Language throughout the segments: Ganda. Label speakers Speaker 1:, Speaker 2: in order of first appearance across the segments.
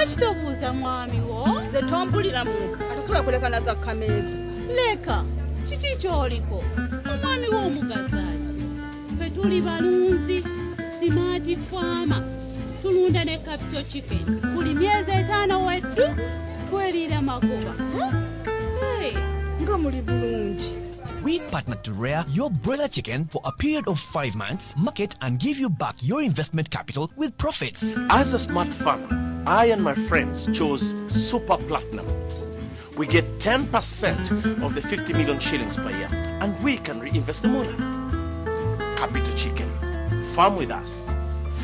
Speaker 1: Kitobuuza mwami wo
Speaker 2: nze tompulira muka atasobola kuleka naza kameeza
Speaker 1: leka kiki kyoliko omwami w'omugasa ki ffe tuli balunzi simaati faama tulunda ne capital chicken buli myezi 5 weddu tweriira magoba
Speaker 2: nga muli bulungi.
Speaker 3: We partnered to rear your broiler chicken for a period of 5 months, market and give you back your investment capital with profits.
Speaker 4: As a smart farmer, I and my friends chose Super Platinum. We get 10% of the 50 million shillings per year, and we can reinvest the money. Capital Chicken. Farm with us.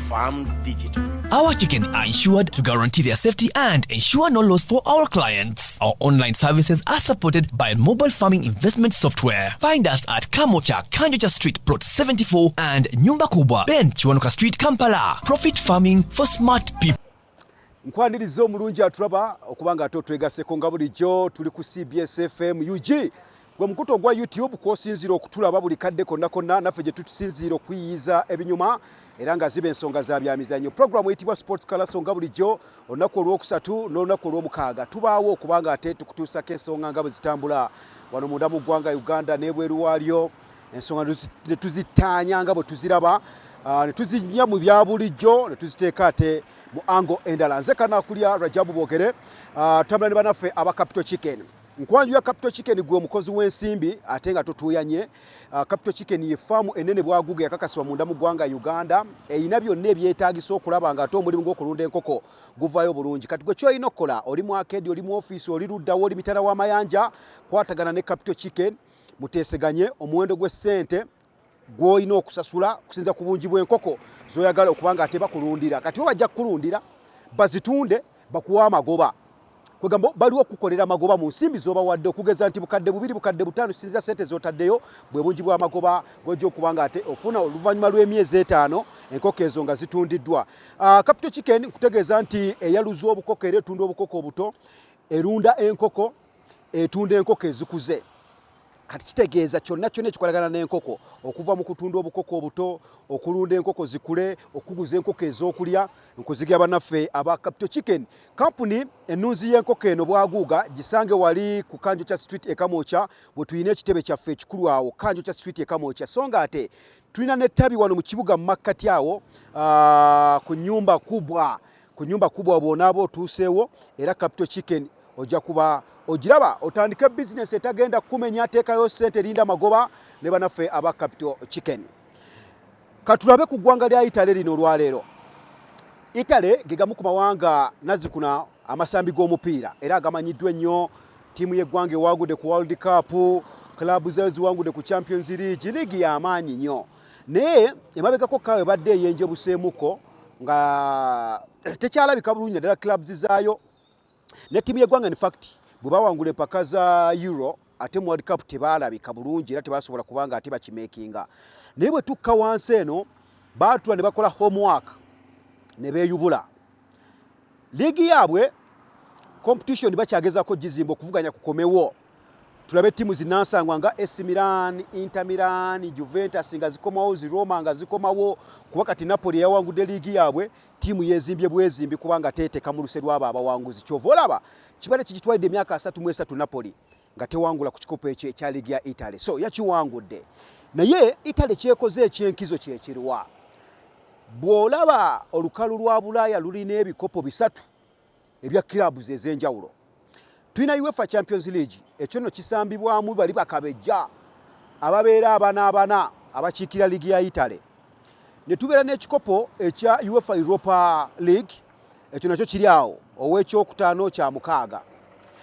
Speaker 4: Farm digital.
Speaker 3: Our chicken are insured to guarantee their safety and ensure no loss for our clients. Our online services are supported by mobile farming investment software. Find us at Kamocha, Kanjocha Street, Plot 74 and Nyumba Kubwa, Ben Chiwanuka Street, Kampala. Profit farming for smart people.
Speaker 5: Nkwaniriza omulungi atulaba okubanga atotwegaseko nga bulijjo tuli ku CBS FM UG gwe mukuto gwa YouTube kwosinzira okutulaba buli kadde konna konna naffe gye tutusinzira okuyiyiza ebinyuma era nga ziba ensonga za byamizannyo. Programu eyitibwa Sports KALASO nga bulijjo olunaku olwokusatu n'olunaku olwomukaaga tubaawo okubanga ate tukutuusako ensonga nga bwe zitambula wano munda mu ggwanga Uganda n'ebweru waalyo, ensonga ne tuzitaanya nga bwe tuziraba ne tuzinnya mu bya bulijjo ne tuziteeka ate mu ango endala. Nze KANAKULYA RAJAB BOGERE tambula ne banaffe aba Capital Chicken. Nkwanju ya Capital Chicken gwe omukozi w'ensimbi ate nga totuuyanye. Capital Chicken ye faamu enene bwaguge yakakasibwa munda mu ggwanga Uganda eyina byonna ebyetaagisa okulaba nga ate omulimu gw'okulunda enkoko guvaayo bulungi. Kati gwe ky'olina okukola oli mu arcade, oli mu ofiisi, oli luddawo, oli mitala w'amayanja, kwatagana ne Capital Chicken muteeseganye omuwendo gw'essente gw'olina okusasula kusinza ku bungi bw'enkoko zoyagala okubanga ate bakulundira. Kati bajja kukulundira bazitunde bakuwa amagoba. Kwegamba baliwo okukolera amagoba mu nsimbi zoba wadde okugeza nti bukadde 2 bukadde 5 sinza sente zotaddeyo bwe bungi bwa magoba gojja okubanga ate ofuna oluvannyuma lw'emyezi 5 enkoko ezo nga zitundiddwa. Capital Chicken kutegeeza nti eyaluza obukoko era etunda obukoko obuto, erunda enkoko, etunda enkoko ezikuze. Kati kitegeeza kyonna ekikolagana n'enkoko okuva mu kutunda obukoko obuto, okulunda enkoko zikule, okuguza enkoko ez'okulya, nkuzigira bannaffe aba Capital Chicken. Kampuni ennunzi y'enkoko eno bwaguuga gisange wali ku Kanjocha Street e Kamocha bwe tuyina ekitebe kyaffe ekikulu awo Kanjocha Street e Kamocha. So nga ate tulina n'ettabi wano mu kibuga mu makkati awo ku nyumba kubwa bw'onaaba otuuseewo era Capital Chicken ojja kuba ogiraba otandike business etagenda kumenya ateekayo ssente linda magoba ne banaffe aba Capital Chicken. Katulabe ku ggwanga lya Italy lino olwaleero. Italy gegamu ku mawanga nazikuna amasambi g'omupiira era agamanyiddwa ennyo. Ttiimu y'eggwanga ewagudde ku World Cup, club zayo ziwangudde ku Champions League, liigi y'amaanyi nnyo. Naye emabegako kawe badde eyenjebuseemuko nga tekyalabika bulungi naddala clubs zaayo. Ne ttiimu y'eggwanga in fact bwe bawangula empaka za Euro ate mu World Cup tebaalabika bulungi era tebasobola kubanga ate bakimekinga. Naye bwe tukka wansi eno baatula ne bakola homework ne beeyubula. Liigi yaabwe competition bakyagezako gizimba okuvuganya kukomewo. Tulabe ttiimu zinansangwa nga AC Milan, Inter Milan, Juventus nga zikomawo, Roma nga zikomawo, kuba kati Napoli yawangudde liigi yaabwe, ttiimu yeezimbye bwezimbi kubanga teeteka mu luse lw'abo abawanguzi. Kyova olaba kibale kigitwalidde emyaka 33 Napoli nga tewangula ku kikopo ekyo ekya liigi ya Italy. So yakiwangudde. Naye Italy kyekoze ekyenkizo kyekirwa. Bw'olaba olukalu lwa Bulaaya lulina ebikopo 3 ebya clubs ez'enjawulo. Tulina UEFA Champions League ekyo nno kisambibwamu bali bakabejja ababeera abana abakiikira liigi ya Italy. Ne tubeera n'ekikopo ekya UEFA Europa League ekyo nakyo kiri awo ow'ekyokutaano kya mukaaga.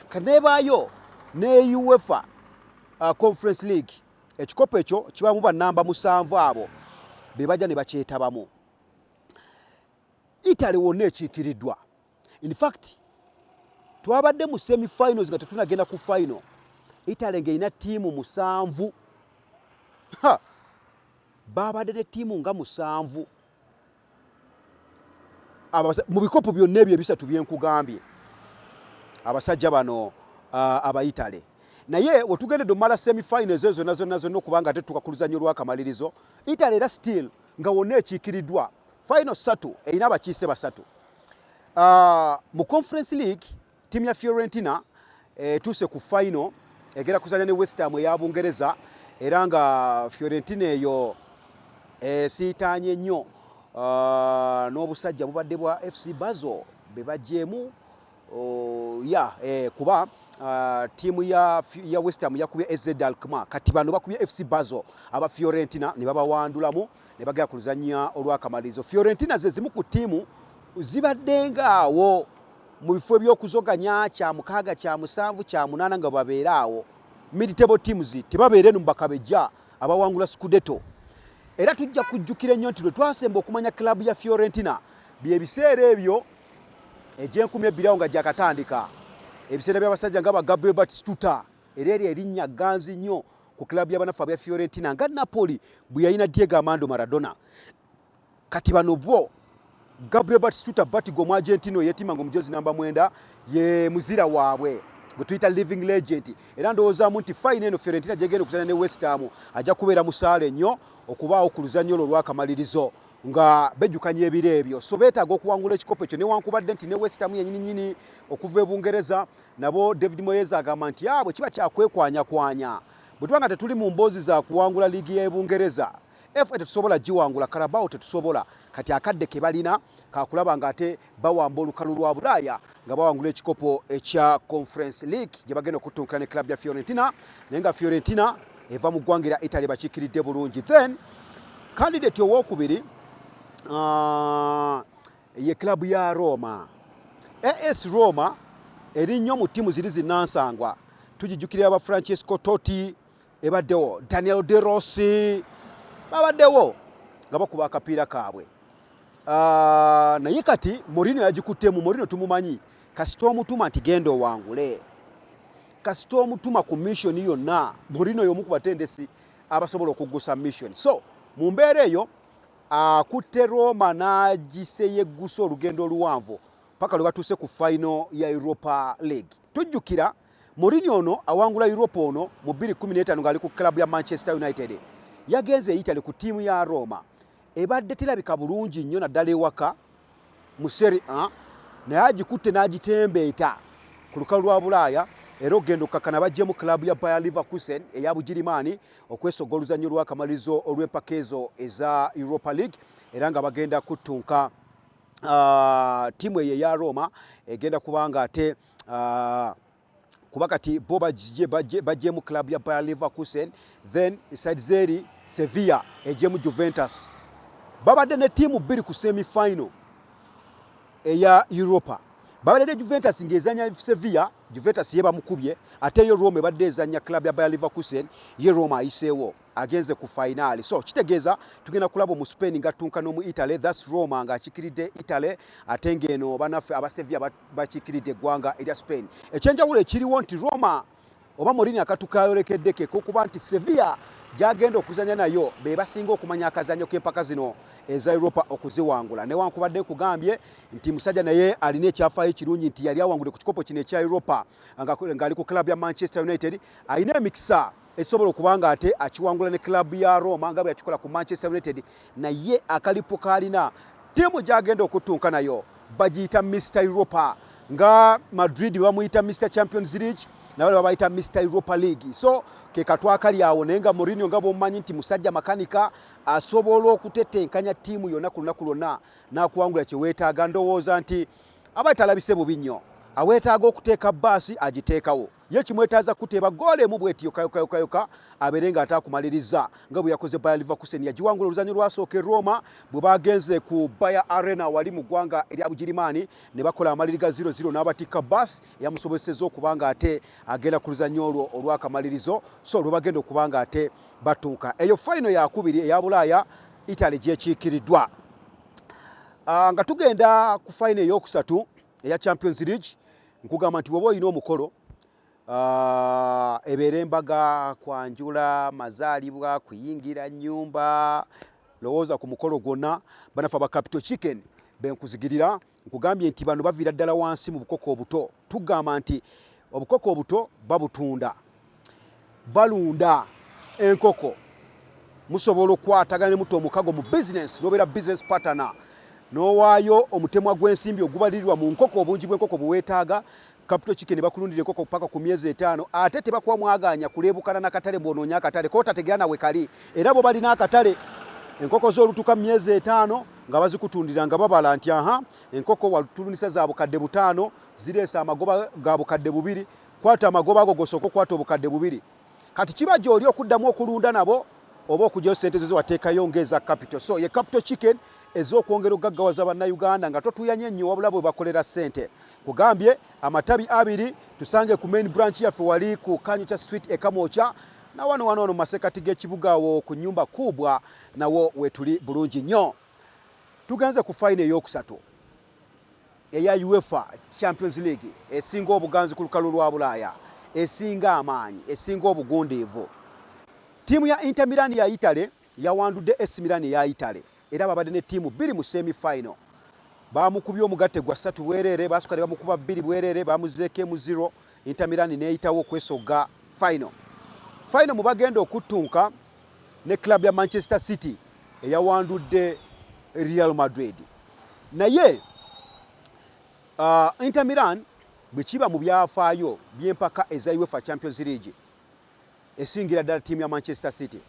Speaker 5: Kanebaayo ne UEFA Conference League ekikopo ekyo kibamu bannamba 7 abo be bajja ne bakyetabamu. Italy wonna ekiikiriddwa. In fact twabadde mu semi-finals nga tetunagenda ku final. Italy ng'erina ttiimu 7. Babadde ne ttiimu nga 7 mu bikopo byonna ebyo ebisatu byenkugambye abasajja bano aba Italy. Naye wetugendedde omala semi-finals ezo zonna okubanga ate tuka ku luzanyo lw'akamalirizo. Italy era still nga wonna ekiikiriddwa final 3 erina abakiise basatu. Mu Conference League timu ya Fiorentina tuuse ku final egera kuzanya ne West Ham eya Bungereza era nga Fiorentina eyo siitanye nnyo n'obusajja bubadde bwa FC Basel bebajjeemu kuba timu ya West Ham yakubye AZ Alkmaar kati bano bakubye FC Basel aba Fiorentina ne babawandulamu ne bagera ku luzannya olw'akamalirizo. Fiorentina ze zimu ku timu zibaddenga mu bifo eby'okuzoganya kya 6 kya 7 kya 8 nga babeeraawo mid-table teams tebabeere mu bakabejja abawangula Scudetto. Era tujja kujjukira nnyo nti lwe twasemba okumanya klabu ya Fiorentina byebiseera ebyo egy'enkumi ebbiri nga gyakatandika ebiseera by'abasajja nga ba Gabriel Batistuta era eri erinnya ganzi nnyo ku klabu y'abanafu abya Fiorentina nga Napoli bwe yalina Diego Armando Maradona. Kati bano bo Gabriel Batistuta Batigo mu Argentino yetima ngo mujozi namba 9 ye muzira waabwe gwe tuyita living legend era ndowoozaamu nti fine eno Fiorentina gyegenda okuzanya ne West Ham ajja kubeera musaale nnyo okubaawo ku luzannya olwo olw'akamalirizo nga bejjukanya ebiro ebyo. So beetaaga okuwangula ekikopo ekyo newankubadde nti ne West Ham yennyini okuva e Bungereza nabo David Moyes agamba nti bwe kiba kyakwekwanya bwe tuba nga tetuli mu mboozi za kuwangula liigi y'e Bungereza FA tetusobola giwangula, Carabao tetusobola, kati akadde ke balina kakulaba nga ate bawamba olukalu lwa Bulaaya nga bawangula ekikopo ekya Conference League gye bagenda okutunkira ne club ya Fiorentina naye nga Fiorentina eva mu ggwanga erya Italy bakiikiridde bulungi. Then candidate owookubiri ye club ya Roma. AS Roma eri nnyo mu ttiimu ziri zinnansangwa tugijjukirira aba Francesco Totti ebaddewo, Daniel De Rossi babaddewo nga bakuba akapiira kaabwe. Naye kati Mourinho yagikuttemu. Mourinho tumumanyi kasita omutuma nti genda owangule, kasita omutuma ku mission yonna Mourinho y'omu ku batendesi abasobola okuggusa mission. So mu mbeera eyo akutte Roma n'agiseyeggusa olugendo oluwanvu paka lwe batuuse ku final ya Europa League. Tujjukira Mourinho ono awangula Europa ono mu 2015 ng'ali ku club ya Manchester United. Yagenze Italy ku tiimu ya Roma ebadde terabika bulungi nnyo naddala ewaka mu Serie A naye agikutte n'agitembeeta ku lukalu lwa Bulaaya era ogenda okukakkana bajjemu club ya Bayer Leverkusen eya Bugirimaani okwesoga oluzannyo lw'akamalirizo olw'empaka ezo eza Europa League era nga bagenda kuttunka tiimu eyo eya Roma egenda kubanga ate kuba kati bo bajjemu club ya Bayer Leverkusen then side zeri Sevilla ejjemu Juventus. Babadde ne tiimu 2 ku semi final eya Europa. Babadde ne Juventus ng'ezanya Sevilla, Juventus ye bamukubye, ate yo Roma ebadde ezanya club ya Bayer Leverkusen, ye Roma ayiseewo agenze ku finali. So kitegeeza tugenda kulaba mu Spain nga tunka no mu Italy, that's Roma nga akikiridde Italy, ate ng'eno banaffe aba Sevilla bakikiridde eggwanga erya Spain. Ekyenjawulo ekiriwo nti Roma oba Mourinho akatukayolekeddeke kuba nti Sevilla gyagenda okuzanya nayo be basinga okumanya akazanyo k'empaka zino eza Europa okuziwangula. Newankubadde nkugambye nti musajja naye alina ekyafaayo ekirungi nti yali awangudde ku kikopo kino ekya Europa ng'ali ku club ya Manchester United. Alina emikisa esobola okubanga ate akiwangula ne club ya Roma nga bwe yakikola ku Manchester United, naye akalipo kaalina ttiimu gyagenda okutunka nayo bagiyita Mr Europa nga Madrid bamuyita Mr Champions League nawe babayita Mr Europa League. So ke katwakali awo naye nga Mourinho nga bw'omumanyi nti musajja makanika asobola okutetenkanya ttiimu yonna ku lunaku lwonna n'akuwangula kye weetaaga. Ndowooza nti aba talabise bubi nnyo, aweetaaga okuteeka baasi agiteekawo, ye kimwetaaza kuteeba goolo emu bw'eti yokayoka abeere nga ataakumaliriza nga bwe yakoze Bayer Leverkusen. Yagiwangula oluzanyo lwasooka Roma bwe bagenze ku Bayer Arena wali mu ggwanga erya Bugirimaani ne bakola amaliriga 0-0 n'abatikka baasi eyamusobozeseza okubanga ate agenda ku luzanyo olwo olw'akamalirizo. So lwe bagenda okubanga ate batunka eyo final yakubiri eya Bulaaya Italy gyekiikiriddwa. Nga tugenda ku final ey'okusatu eya Champions League, nkugamba nti woba olina omukolo ebeera embaga, kwanjula, mazaalibwa, kuyingira nnyumba, lowooza ku mukolo gwonna banafu aba Capital Chicken benkuzigirira nkugambye nti bano baviira ddala wansi mu bukoko obuto. Tugamba nti obukoko obuto babutunda, balunda enkoko, musobola okukwatagana ne muto omukago mu business n'obeera business partner n'owaayo omutemwa gw'ensimbi ogubalirirwa mu nkoko obungi bw'enkoko buweetaaga Capital Chicken bakulundira enkoko paka ku myezi 5 ate tebakuwa mwaganya kuleebukana n'akatale bw'onoonya akatale ko tategeera nawe kali era bo balina akatale enkoko z'olutuka mu myezi 5 nga bazikutundira nga babala nti aha enkoko watulunisa za bukadde 5 zireesa amagoba ga bukadde 2 kwata amagoba ago gosoko kwata obukadde 2 kati kiba gy'oli okuddamu okulunda nabo oba okugyayo ssente zo wateekayo ngeza Capital so ye Capital Chicken ez'okwongera okugaggawaza bannayuganda nga totuyanye nnyo wabula bwe bakolera ssente kugambye amatabi 2 tusange ku main branch yaffe wali ku Kanyucha Street Ekamocha na wano masekati g'ekibuga awo ku nyumba kubwa nawo wetuli bulungi nnyo tugenze ku final eyokusatu eya UEFA Champions League esinga obuganzi ku lukalu lwa Bulaaya esinga amaanyi esinga obugundiivu tiimu ya Inter Milan ya Italy yawandudde AC Milan ya Italy era babadde ne tiimu 2 mu semi final bamukubye omugatte gwa 3 bwerere basukale bamukuba 2 bwerere bamuzeeke mu 0 Inter Milan neeyitawo okwesoga final mu bagenda okuttunka ne club ya Manchester City eyawandudde Real Madrid naye Inter Milan bwe kiba mu byafaayo by'empaka eza UEFA Champions League esingira ddala tiimu ya Manchester City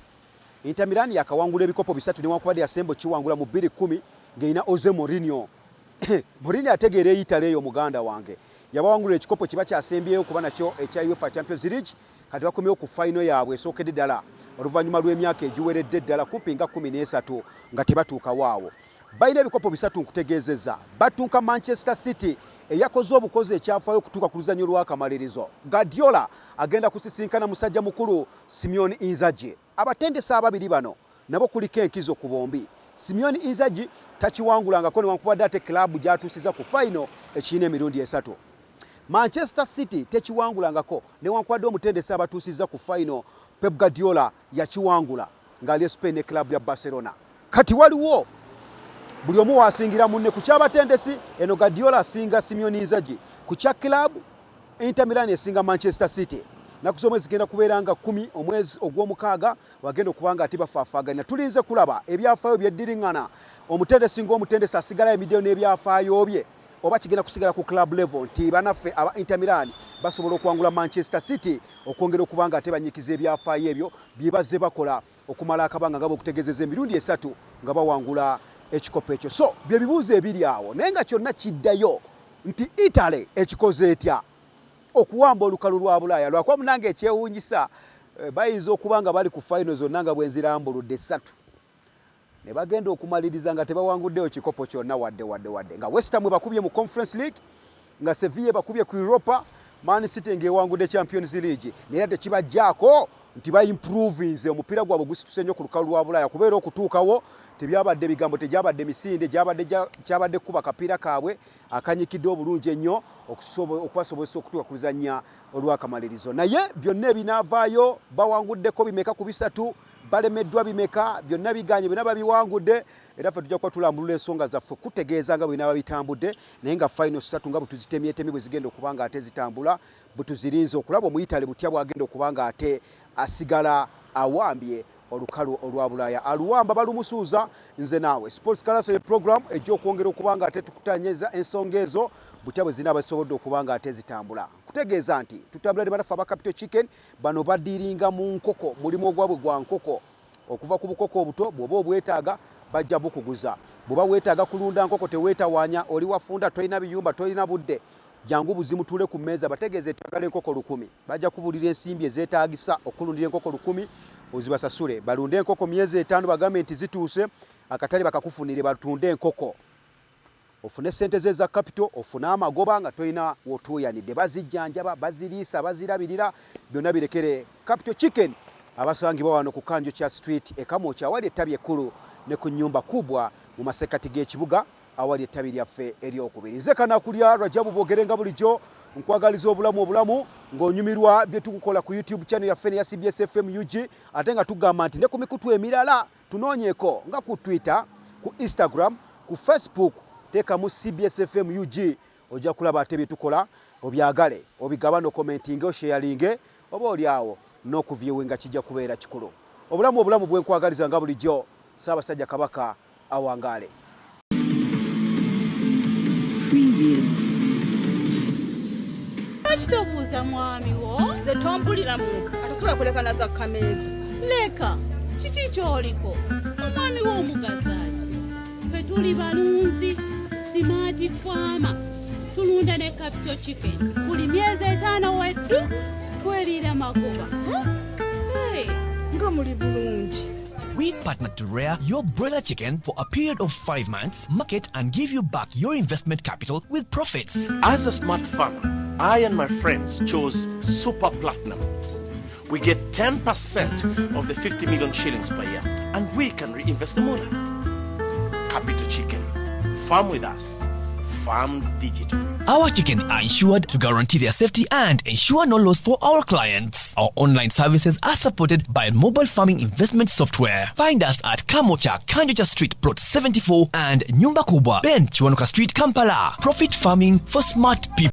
Speaker 5: Inter Milan yakawangula ebikopo 3 newankubadde yasembo kiwangula mu 2010 ng'erina Jose Mourinho Mourinho ategeera Italy eyo muganda wange yabawangula ekikopo kiba kyasembyeyo kuba nakyo ekya UEFA Champions League kati bakomyewo ku final yaabwe esookedde ddala oluvannyuma lw'emyaka egiweredde ddala kumpi nga 13 nga tebatuuka waawo balina ebikopo 3 nkutegeezezza batuuka Manchester City eyakoze obukozi ekyafaayo okutuuka ku luzanyo lw'akamalirizo Guardiola agenda kusisinkana musajja mukulu Simeone Inzaghi abatendesa ababiri bano nabo kuliko enkizo ku bombi Simeone Inzaghi takiwangulangako newankubadde ate club gyatuusiza ku final ekirina emirundi 3 Manchester City tekiwangulangako newankubadde omutendesa abatuusiza ku final Pep Guardiola yakiwangula ng'ali Spain ne club ya Barcelona kati waliwo buli omu wasingira munne ku kyabatendesi eno Guardiola asinga Simeone Inzaghi ku kya club Inter Milan esinga Manchester City nakusomwe zigenda kubeera nga 10 omwezi ogw'omukaaga wagenda okubanga ati bafaafaganya tulinze kulaba ebyafaayo byeddiringana omutendesi ng'omutendesi asigala emidiyo n'ebyafaayo bye oba kigenda kusigala ku club level nti banaffe aba Inter Milan basobola okuwangula Manchester City okwongera okubanga ate banyikiza ebyafaayo ebyo bye bazze bakola okumala akabanga nga bw'okutegeezeza emirundi 3 nga bawangula ekikopo ekyo so bye bibuuzo ebiri awo naye nga kyonna kiddayo nti Italy ekikoze etya okuwamba olukalu lwa Bulaaya lwakuba munange ekyewuunyisa bayinza okuba nga bali ku final zonna nga bwenzirambuludde 3 ne bagenda okumaliriza nga tebawanguddeyo kikopo kyonna wadde nga West Ham bakubye mu Conference League nga Sevilla bakubye ku Europa Man City ng'ewangudde Champions League naye tekibajjaako nti bayimprovinze omupiira gwabwe gusituse nnyo ku lukalu lwa Bulaaya kubeera okutuukawo tebyabadde bigambo tegyabadde misinde kyabadde kuba kapiira kaabwe akanyikidde obulungi ennyo okubasobozesa okutuuka ku luzannya olw'akamalirizo naye byonna ebinaavaayo bawanguddeko bimeka ku 3 balemeddwa bimeka byonna biganye byonna babiwangudde era ffe tujja kuba tulambulula ensonga zaffe kutegeeza nga bwinaaba bitambudde naye nga final 3 nga bwetuzitemyetemye bwe zigenda okuba nga ate zitambula bwetuzirinze okulaba Omuyitale butya bwagenda okuba nga ate asigala awambye olukalu olwa Bulaaya aluwamba balumusuuza nze naawe Sports KALASO ye program ejja okwongera okuba nga ate tukutanyeza ensonga ezo butya bwe zinaaba zisobodde okuba nga ate zitambula kutegeeza nti tutambula ne banafu aba Capital Chicken bano badiringa mu nkoko mulimu ogwabwe gwa nkoko okuva ku bukoko obuto bw'oba obwetaaga bajja bukuguza bw'oba weetaaga kulunda nkoko teweetawaanya oli wafunda tolina biyumba tolina budde jangu buzimu tule ku mmeeza bategeeze twagala enkoko 100 bajja kubulira ensimbi ezeetaagisa okulundira enkoko 100 ozibasasule balunde enkoko myezi 5 bagambe nti zituuse akatale bakakufunire batunde enkoko ofune sente ze za capital ofune amagoba nga toyina wotuuyanidde bazijjanjaba baziriisa bazirabirira byonna birekere Capital Chicken abasangibwa wano ku Kanyucha Street Ekamocha awali ettabi ekkulu ne ku nyumba kubwa mu masekati g'ekibuga awali ettabi lyaffe eryokubiri nze Kanakulya RAJAB BOGERE nga bulijjo nkwagaliza obulamu ng'onyumirwa bye tukukola ku YouTube channel yaffe ya CBS FM UG ate nga tugamba nti ne ku mikutu emirala tunoonyeko nga ku Twitter ku Instagram ku Facebook teekamu CBS FM UG ojja kulaba ate bye tukola obyagale obigaba no commenting osharinge oba oli awo n'okuviewinga kijja kubeera kikulu obulamu bwenkwagaliza nga bulijjo Ssaabasajja Kabaka awangaale.
Speaker 1: Kitobuuza mwami wo
Speaker 2: nze tompulira muka atasobola kuleka na za kameeza.
Speaker 1: leka kiki kyoliko omwami w'omugasa ki ffe tuli balunzi simaati faama tulunda ne capital chicken buli myezi 5 weddu tweriira magoba. Hey.
Speaker 2: Nga muli bulungi.
Speaker 3: We partnered to rear your broiler chicken for a period of 5 months, market and give you back your investment capital with profits.
Speaker 4: As a smart farmer, I and my friends chose Super Platinum. We get 10% of the 50 million shillings per year, and we can reinvest the money. Capital Chicken. Farm with us. Farm digital.
Speaker 3: Our chicken are insured to guarantee their safety and ensure no loss for our clients. Our online services are supported by mobile farming investment software. Find us at Kamocha, Kanjocha Street, Plot 74 and Nyumba Kubwa, Ben Chiwanuka Street, Kampala. Profit farming for smart people.